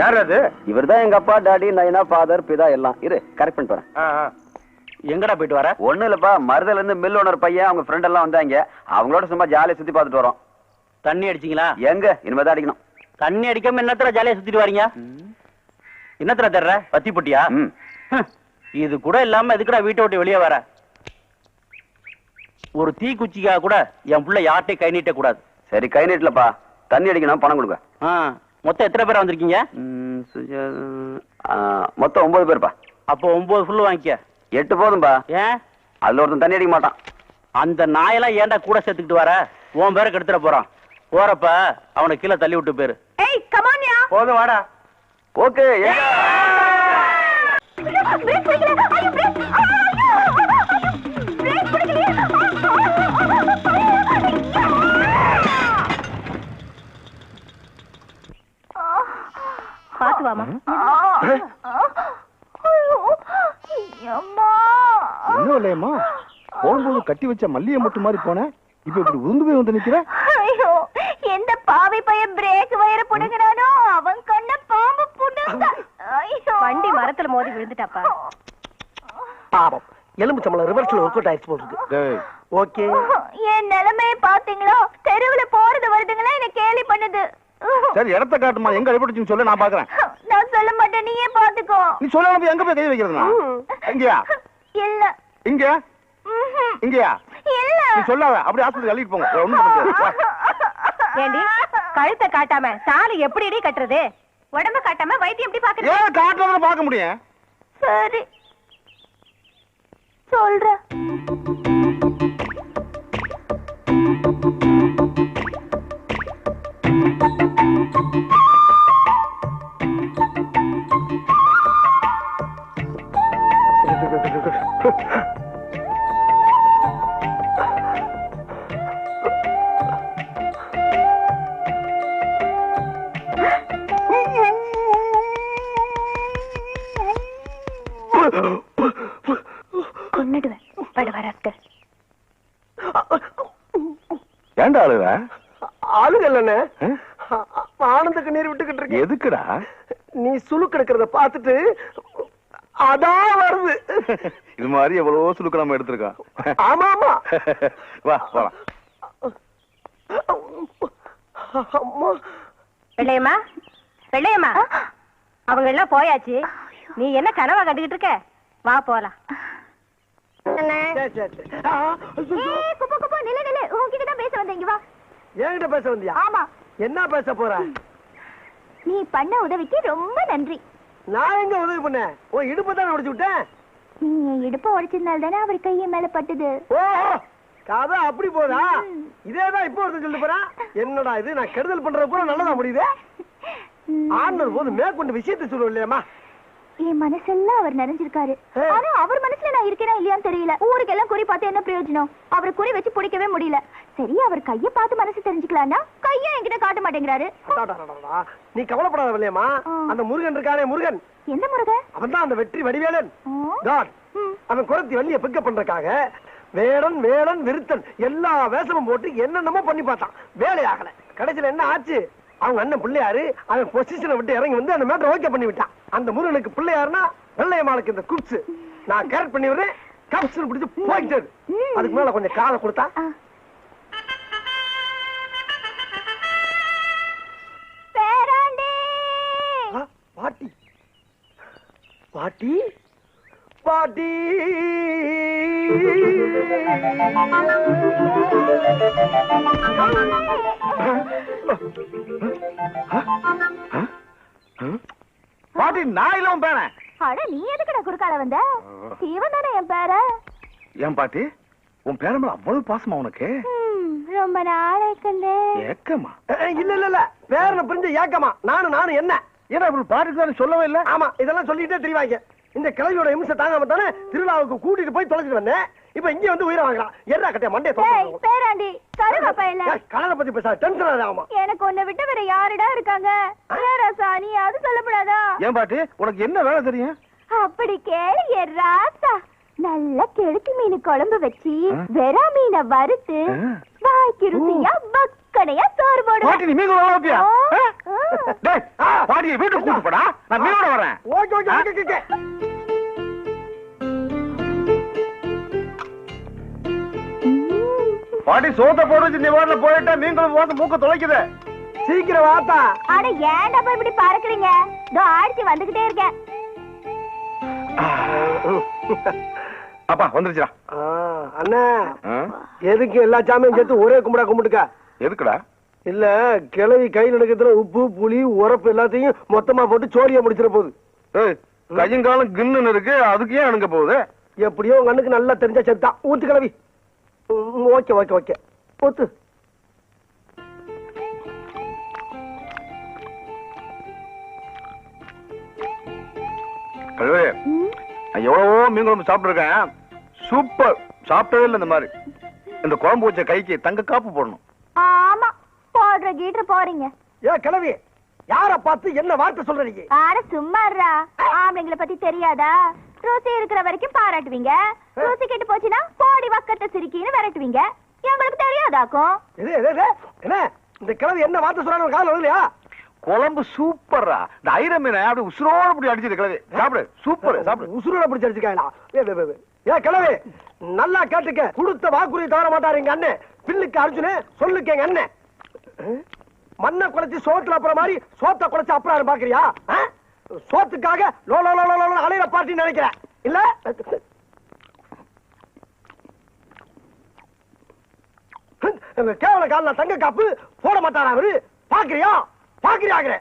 யார் அது? இவர்தான் எங்க அப்பா, டாடி, நைனா, ஃபாதர், பிதா எல்லாம். இரு கரெக்ட் பண்ணிட்டு வரேன். எங்கடா போயிட்டு வர? ஒண்ணு இல்லப்பா, மருதல இருந்து மில் ஓனர் பையன் அவங்க ஃப்ரெண்ட் எல்லாம் வந்தாங்க. அவங்களோட சும்மா ஜாலியா சுத்தி பார்த்துட்டு வரோம். தண்ணி அடிச்சிங்களா? எங்க இனிமேதான் அடிக்கணும். தண்ணி அடிக்காம என்னத்தர ஜாலியா சுத்திட்டு வரீங்க? என்னத்தர தர்ற? பத்தி பொட்டியா? இது கூட இல்லாம எதுக்குடா வீட்டை விட்டு வெளியே வர? ஒரு தீ குச்சிக்காக கூட என் பிள்ளை யார்ட்டையும் கை நீட்ட கூடாது. சரி கை நீட்டலப்பா, தண்ணி அடிக்கணும், பணம் கொடுங்க. மொத்தம் எத்தனை பேர் வந்திருக்கீங்க? மொத்தம் 9 பேர்ப்பா. அப்போ 9 ஃபுல்லு வாங்கிக்க. 8 போதும்பா. ஏன்? அதுல ஒருத்தன் தண்ணி அடிக்க மாட்டான். அந்த நாயெல்லாம் ஏன்டா கூட சேர்த்துக்கிட்டு வர? உன் பேரை கெடுத்துட போறான். போறப்ப அவனை கீழே தள்ளி விட்டு பேரு. போதும் வாடா. ஓகே. பாத்து வாமா. என்ன இல்லையம்மா, போகும்போது கட்டி வச்ச மல்லிகை மொட்டு மாதிரி போன, இப்ப இப்படி உந்து போய் வந்து நிக்கிற. ஐயோ, எந்த பாவி பையன் பிரேக் வயர புடுங்கறானோ அவன் கண்ண பாம்பு புடுங்க. ஐயோ, வண்டி மரத்துல மோதி விழுந்துட்டாப்பா. பாவம், எலும்பு சம்பளம் ரிவர்ஸ்ல ஒர்க் அவுட் ஆயிடுச்சு போகுது. ஓகே, என் நிலைமையை பாத்தீங்களோ? தெருவுல போறது வருதுங்களா என்ன கேலி பண்ணுது. சரி இடத்த காட்டுமா, எங்க அடிபட்டுச்சுன்னு சொல்ல, நான் பாக்குறேன். நான் சொல்ல மாட்டேன், நீயே பாத்துக்கோ. நீ சொல்லாம எங்க போய் கை வைக்கிறதுனா? எங்கயா? இல்ல. இங்க? இங்கயா? இல்ல. நீ சொல்லாத, அப்படியே ஆஸ்பத்திரி அள்ளிட்டு போங்க. ஒண்ணும் பண்ண முடியாது. ஏண்டி கழுத்தை காட்டாம சாலி எப்படி கட்டுறது? உடம்ப காட்டாம வைத்தியம் எப்படி பாக்குறது? ஏன் காட்டுறத பார்க்க முடியும்? சரி சொல்ற. கொன்னுடுவேன் படுவரத்து. ஏண்டா அழுவ? ஆளுங்கல்ல ஆனந்த நீர் விட்டுக்கிட்டு இருக்கு. எதுக்குடா? நீ சுழுக்கு எடுக்கிறத பார்த்துட்டு அதான் வருது. இது மாதிரி எவ்வளவோ சுழுக்கு நம்ம எடுத்திருக்கோம். ஆமா ஆமா, வா போலாம். வெள்ளையம்மா, வெள்ளையம்மா, அவங்க எல்லாம் போயாச்சு. நீ என்ன கனவா கண்டுகிட்டு இருக்க? வா போலாம். பேச வந்தீங்க. வா. என்கிட்ட பேச வந்தியா? ஆமா. என்ன பேச போற? நீ பண்ண உதவிக்கு ரொம்ப நன்றி. நான் எங்க உதவி பண்ண? உன் இடுப்பு தான் உடைச்சு விட்டேன். நீ இடுப்ப உடைச்சதுனால தானே அவர் கைய மேல பட்டுது. ஓ, கதை அப்படி போதா? இதேதான் இப்போ ஒருத்தர் சொல்லிட்டு போறான். என்னடா இது, நான் கெடுதல் பண்றது கூட நல்லதா முடியுது. ஆண்டர் போது மேற்கொண்டு விஷயத்தை சொல்லுவோம் இல்லையாமா? என் மனசெல்லாம் அவர் நிறைஞ்சிருக்காரு. ஆனா அவர் மனசுல நான் இருக்கேனா இல்லையான்னு தெரியல. ஊருக்கெல்லாம் குறி பார்த்து என்ன பிரயோஜனம்? அவரை குறி வச்சு பிடிக்கவே முடியல. சரி, அவர் கைய பார்த்து மனசு தெரிஞ்சுக்கலாம்னா கைய என்கிட்ட காட்ட மாட்டேங்கிறாரு. நீ கவலைப்படாத இல்லையாமா? அந்த முருகன் இருக்கானே, முருகன். எந்த முருகன்? அவன் தான் அந்த வெற்றி வடிவேலன். அவன் குரத்தி வள்ளிய பிக்கப் பண்றதுக்காக வேடன் வேடன் விருத்தன் எல்லா வேஷமும் போட்டு என்னென்னமோ பண்ணி பார்த்தான். வேலையாகல. கடைசியில என்ன ஆச்சு? அவங்க அண்ணன் பிள்ளையாரு அவன் பொசிஷனை விட்டு இறங்கி வந்து அந்த மேட்டரை ஓகே பண்ணி விட்டான். அந்த முருகனுக்கு பிள்ளையாருன்னா வெள்ளையம்மாளுக்கு இந்த குப்ஸ். நான் கேரட் பண்ணி விடுறேன், கப்ஸ் பிடிச்சு போயிட்டு அதுக்கு மேல கொஞ்சம் காலை கொடுத்தா. பாட்டி பாட்டி பாட்டி பாட்டி நான் இல்ல உன் பேர. அட நீ எதுக்குடா குறுக்கால வந்த? இவன் தானே என் பேர. ஏன் பாட்டி, உன் பேர மேல அவ்வளவு பாசமா உனக்கு? ரொம்ப நாளைக்கு ஏக்கமா? இல்ல இல்ல இல்ல, பேரனை புரிஞ்ச ஏக்கமா? நானும் என்ன ஏன்னா இப்படி பாட்டுக்கு சொல்லவே இல்ல. ஆமா, இதெல்லாம் சொல்லிட்டே தெரியவாங்க. இந்த கிழவியோட இம்சை தாங்காம தானே திருவிழாவுக்கு கூட்டிட்டு போய் தொலைச்சிட்டு வந்தேன். இப்ப இங்க வந்து உயிரை வாங்கலாம். என்ன கட்டிய மண்டைய பேராண்டி கருவப்பா இல்ல கலரை பத்தி பேச டென்ஷன் ஆகுமா? எனக்கு உன்னை விட்டு வேற யாருடா இருக்காங்க? ராசா, நீ அது சொல்லப்படாதா? ஏன் பாட்டி, உனக்கு என்ன வேலை தெரியும்? அப்படி கேளு ராசா. நல்ல கெளுத்தி மீன் குழம்பு வச்சு வெறா மீனை வறுத்து வாய்க்கு ருசியா பக்கனையா சோறு போடுவேன். பாட்டி நீ மீன் குழம்பு வைப்பியா? டேய் பாட்டியை வீட்டுக்கு கூட்டு போடா, நான் மீனோட வரேன். Okay okay okay okay. பாட்டி சோத்த போட வச்சு நீ வாடல போயிட்டா நீங்களும் போட்டு மூக்க தொலைக்குது. சீக்கிரம் வாப்பா. அட ஏன்டா போய் இப்படி பறக்குறீங்க? இதோ ஆடிச்சு வந்துகிட்டே இருக்கேன். அப்பா வந்துருச்சுடா. அண்ணா எதுக்கு எல்லா சாமியும் சேர்த்து ஒரே கும்பிடா கும்பிட்டுக்கா? எதுக்குடா? இல்ல கிளவி கையில் எடுக்கிறதுல உப்பு புளி உரப்பு எல்லாத்தையும் மொத்தமா போட்டு சோழிய முடிச்சிட போகுது. கையும் காலம் கின்னு இருக்கு, அதுக்கு ஏன் அணுங்க போகுது? எப்படியோ உங்க அண்ணுக்கு நல்லா தெரிஞ்சா செத்தான். ஊத்து கிளவி. ஓகே ஓகே ஓகே ஊத்து. எவ்வளவோ மீன் குழம்பு சாப்பிட்டு இருக்கேன், சூப்பர். சாப்பிட்டவே இல்லை இந்த மாதிரி. இந்த குழம்பு வச்ச கைக்கு தங்க காப்பு போடணும். ஆமா போடுற கீட்டு போறீங்க. ஏ கிளவி, யார பார்த்து என்ன வார்த்தை சொல்றீங்க? ஆட சும்மாறா. ஆம்பளைங்களை பத்தி தெரியாதா? ருசி இருக்கிற வரைக்கும் பாராட்டுவீங்க, ருசி கெட்டு போச்சுன்னா போடி வக்கத்தை சிரிக்கின்னு விரட்டுவீங்க. எங்களுக்கு தெரியாதாக்கும். என்ன இந்த கிளவி என்ன வார்த்தை சொல்றாங்க கால வரலையா? குழம்பு சூப்பரா. இந்த ஐர மீனை அப்படி உசுரோட அப்படி அடிச்சது கிளவி. சாப்பிடு, சூப்பர். சாப்பிடு. உசுரோட பிடிச்சி அடிச்சுக்காங்களா? ஏ கிளவி நல்லா கேட்டுக்க. கொடுத்த வாக்குறுதி தவற மாட்டாரு எங்க அண்ணன். பில்லுக்கு அர்ஜுனு சொல்லுக்கு எங்க அண்ணன். மண்ணை குறைச்சி சோத்துல அப்புறம் மாதிரி சோத்த குறைச்சி அப்புறம் பாக்குறியா? சோத்துக்காக லோ லோ லோ லோ அலையில பார்ட்டின்னு நினைக்கிறேன் இல்ல? கேவல கால தங்க காப்பு போட மாட்டாரா அவரு? பாக்குறியா பாக்குறியாங்கிற?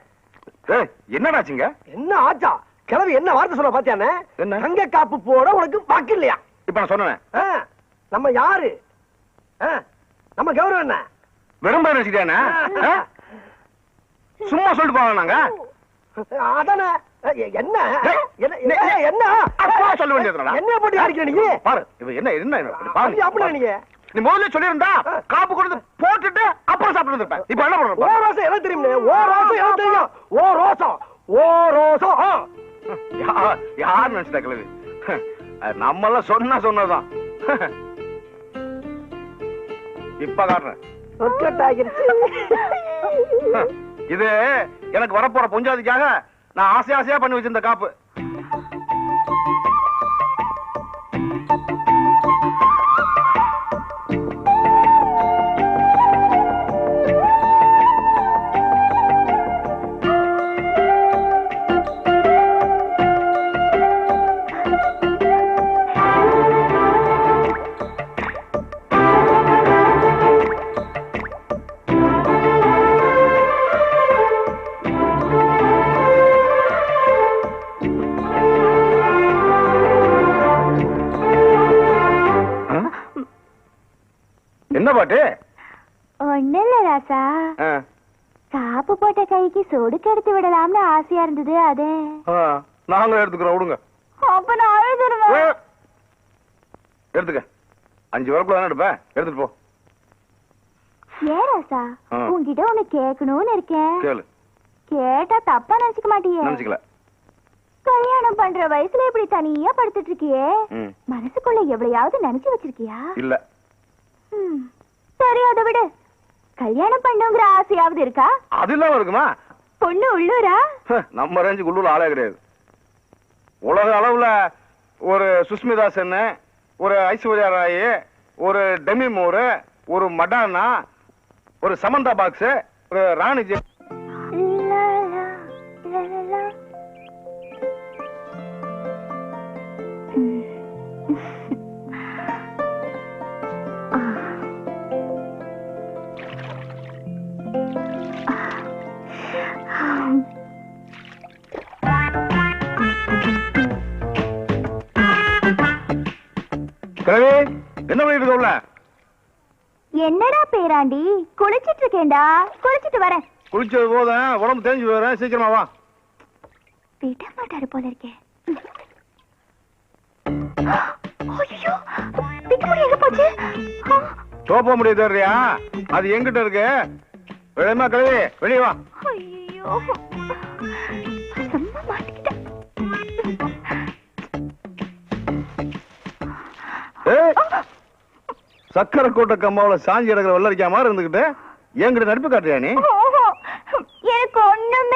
என்னடாச்சுங்க? என்ன ஆச்சா? கிளவி என்ன வார்த்தை சொல்ல பாத்தியானே? என்ன? தங்க காப்பு போட உனக்கு வாக்கு இல்லையா? இப்ப நான் சொன்னேன். நம்ம யாரு? நம்ம கௌரவம் என்ன? வெறும் பேர் வச்சுக்கிட்டானே? சும்மா சொல்லிட்டு போவாங்க நாங்க. அதானே. என்ன என்ன சொல்ல வேண்டியது என்ன போட்டு அடிக்கிற நீ? பாரு என்ன என்ன பாரு. அப்படி நீங்க நீ முதல்ல சொல்லியிருந்தா காப்பு கொடுத்து போட்டுட்டு அப்புறம் சாப்பிட்டு இருப்பேன். இப்ப என்ன பண்ற? ஓ ரோசம் என்ன தெரியும்? ஓ ரோசம் என்ன தெரியும்? ஓ ரோசம் ஓ ரோசம். யார் நினைச்சிட்டா கிளவி? நம்ம எல்லாம் சொன்னதான். இப்ப காட்டுறேன். இது எனக்கு வரப்போற பொஞ்சாதிக்காக நான் ஆசை ஆசையா பண்ணி வச்சிருந்த காப்பு. என்ன பாட்டு? ஒண்ணு இல்ல ராசா, காப்பு போட்ட கைக்கு சொடுக்கு எடுத்து விடலாம்னு ஆசையா இருந்தது. அதே நாங்களும் எடுத்துக்கிறோம். விடுங்க. அப்ப நான் அழுதுருவேன். எடுத்துக்க. 5 வரக்குள்ள தானே எடுப்பேன். எடுத்துட்டு போ. ஏன் ராசா, உன்கிட்ட ஒண்ணு கேட்கணும்னு இருக்கேன். கேளு. கேட்டா தப்பா நினைச்சுக்க மாட்டியே? நினைச்சுக்கல. கல்யாணம் பண்ற வயசுல இப்படி தனியா படுத்துட்டு இருக்கியே, மனசுக்குள்ள எவ்வளையாவது நினைச்சு வச்சிருக்கியா? இல்ல. சரி அதை விடு. கல்யாணம் பண்ணுங்கிற ஆசையாவது இருக்கா? அது இல்லாம இருக்குமா? பொண்ணு உள்ளூரா? நம்ம ரேஞ்சுக்கு உள்ளூர் ஆளே கிடையாது. உலக அளவுல ஒரு சுஸ்மிதா சென், ஒரு ஐஸ்வர்யா ராய், ஒரு டெமி மூர், ஒரு மடானா, ஒரு சமந்தா பாக்ஸ், ஒரு ராணி ஜெ. என்ன பண்ணிட்டு இருக்க? என்னடா பேராண்டி? குளிச்சிட்டு இருக்கேன்டா. குளிச்சிட்டு வரேன். குளிச்சது போதும், உடம்பு தெரிஞ்சு வரேன். சீக்கிரமா வா. விட மாட்டாரு போல இருக்கே. ஐயோ, பிக்குமுடி எங்க போச்சு? தோப்ப முடியாது தெரியா? அது எங்கிட்ட இருக்கு. வெளியமா கிளவி, வெளியே வா. ஐயோ, சும்மா மாட்டிக்கிட்டேன். சக்கரை கோட்டை கம்மாவில சாஞ்சி கிடக்கிற வெள்ளரிக்கா மாதிரி இருந்துகிட்டு என்கிட்ட நடிப்பு காட்டுறியா நீ? எனக்கு ஒண்ணும்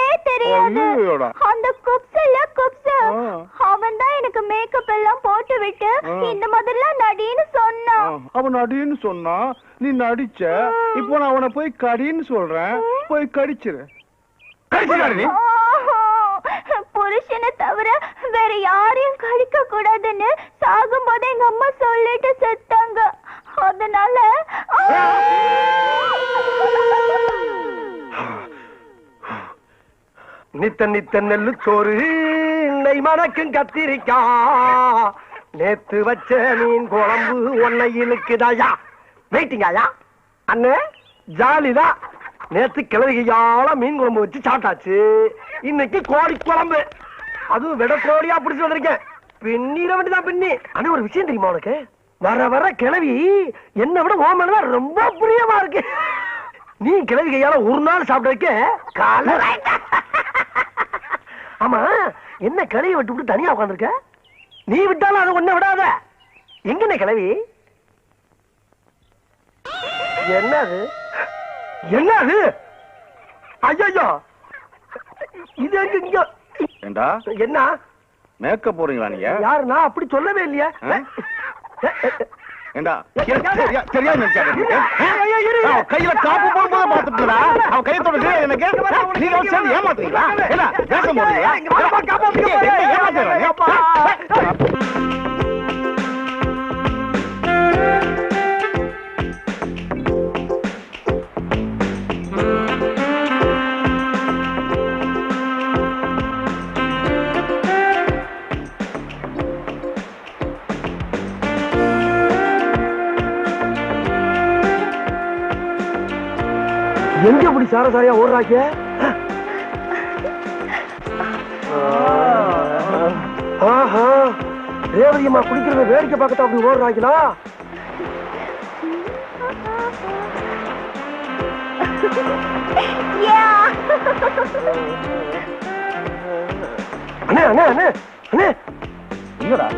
கிடையாது. ஐயோடா. அந்த குப்ஸ் இல்ல குப்ஸ், அவன் தான் எனக்கு மேக்கப் எல்லாம் போட்டு விட்டு இந்த மாதிரிலாம் நடின்னு சொன்னான். அவன் நடின்னு சொன்னா நீ நடிச்ச. இப்போ நான் அவனை போய் கடின்னு சொல்றேன், போய் கடிச்சிரு. கடிச்சிரு. புருஷனை தவிர வேற யாரையும் கடிக்க கூடாதுன்னு சாகும் போது எங்க அம்மா சொல்லிட்டு செத்தாங்க. அதனால நித்த நித்த நெல்லு சோறு நெய் மணக்கும் கத்திரிக்கா, நேத்து வச்ச மீன் குழம்பு ஒன்னை இழுக்குதாயா. வெயிட்டிங்காயா அண்ணே, ஜாலிதான். நேத்து கிழவிகையால மீன் குழம்பு வச்சு சாப்பிட்டாச்சு. இன்னைக்கு கோழி குழம்பு, அதுவும் விட கோழியா பிடிச்சு வந்திருக்கேன். பின்னிட வேண்டியதான் பின்னி. ஆனா ஒரு விஷயம் தெரியுமா உனக்கு? வர வர கிழவி என்ன விட ஓமனதான் ரொம்ப பிரியமா இருக்கு. நீ கிழவி கையால ஒரு நாள் சாப்பிட்டதுக்கு கால. ஆமா, என்ன கிழவி விட்டு விட்டு தனியா உட்காந்துருக்க? நீ விட்டாலும் அது ஒண்ணு விடாத. எங்கண்ணே கிழவி? என்னது என்னது? ஐயோ, இது இங்க ஏண்டா என்ன மேக்கப் போறீங்களா நீங்க? யாரு? நான் அப்படி சொல்லவே இல்லையா. ஏண்டா தெரியாது நினைச்சாரு. கையில காப்பு போடும்போது பாத்துட்டா அவன் கையை தொடர்ந்து எனக்கு நீங்க சேர்ந்து ஏமாத்துறீங்களா? என்ன வேஷம் போடுறீங்களா? எங்க அப்படி சாரசாரியா ஓடுறாங்க? ஆஹா, ரேவதி அம்மா குடிக்கிறத வேடிக்கை பார்க்கத்தான் அப்படி ஓடுறாங்களா? அண்ணே அண்ணே அண்ணே அண்ணே, எங்கடா?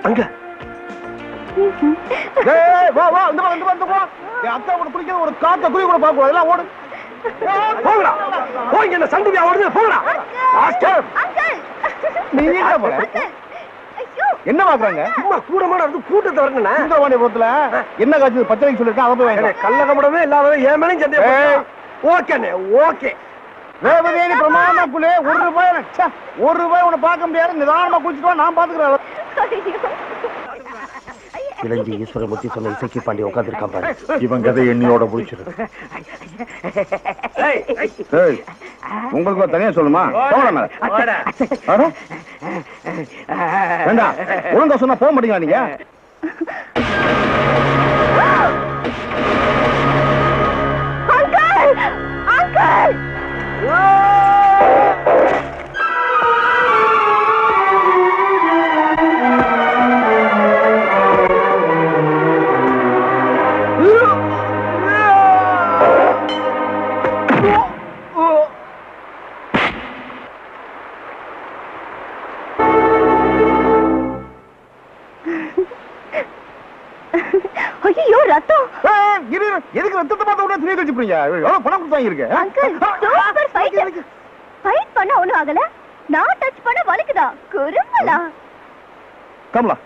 அங்க வா வா, இந்த பக்கம் இந்த பக்கம். என் அக்கா கூட குடிக்கிற ஒரு காக்க குடி கூட பார்க்க கூடாது. எல்லாம் ஓடு. போங்கடா, போங்க. என்ன சண்டியா ஓடுது? போங்கடா. நீ எங்க போற? என்ன பாக்குறாங்க? சும்மா கூடமான கூட்டத்தை வரணும்னா சுந்தரவாணிபுரத்துல என்ன காட்சி பச்சைக்கு சொல்லிருக்கேன், அதை போய் வாங்க. கள்ளகமடமே இல்லாத என் மேலும் சந்தேகம். ஓகேண்ணே, ஓகே. ரேவதி பிரமாதமா குளி. ஒரு ரூபாய் உன்னை பார்க்க முடியாது. நிதானமா குளிச்சுட்டு நான் பாத்துக்கிறேன். இளஞ்சி ஈஸ்வரமூர்த்தி சொன்ன இசைக்கு பாண்டி உட்காந்துருக்கான் பாரு. இவன் கதை எண்ணியோட முடிச்சிரு. உங்களுக்கு தனியா சொல்லுமா? வேண்டாம், ஒழுங்கா சொன்னா போக மாட்டீங்களா நீங்க? ஐயோ, ரத்தம். எதுக்கு ரத்தத்தை பார்த்த உடனே துணி கழிச்சு போறீங்க? எவ்வளவு பணம் கொடுத்தாங்க இருக்கு? Uncle, super fight. ஃபைட் பண்ண ஒண்ணும் ஆகல. நான் டச் பண்ண வலிக்குதா? குறும்பலா? கமலா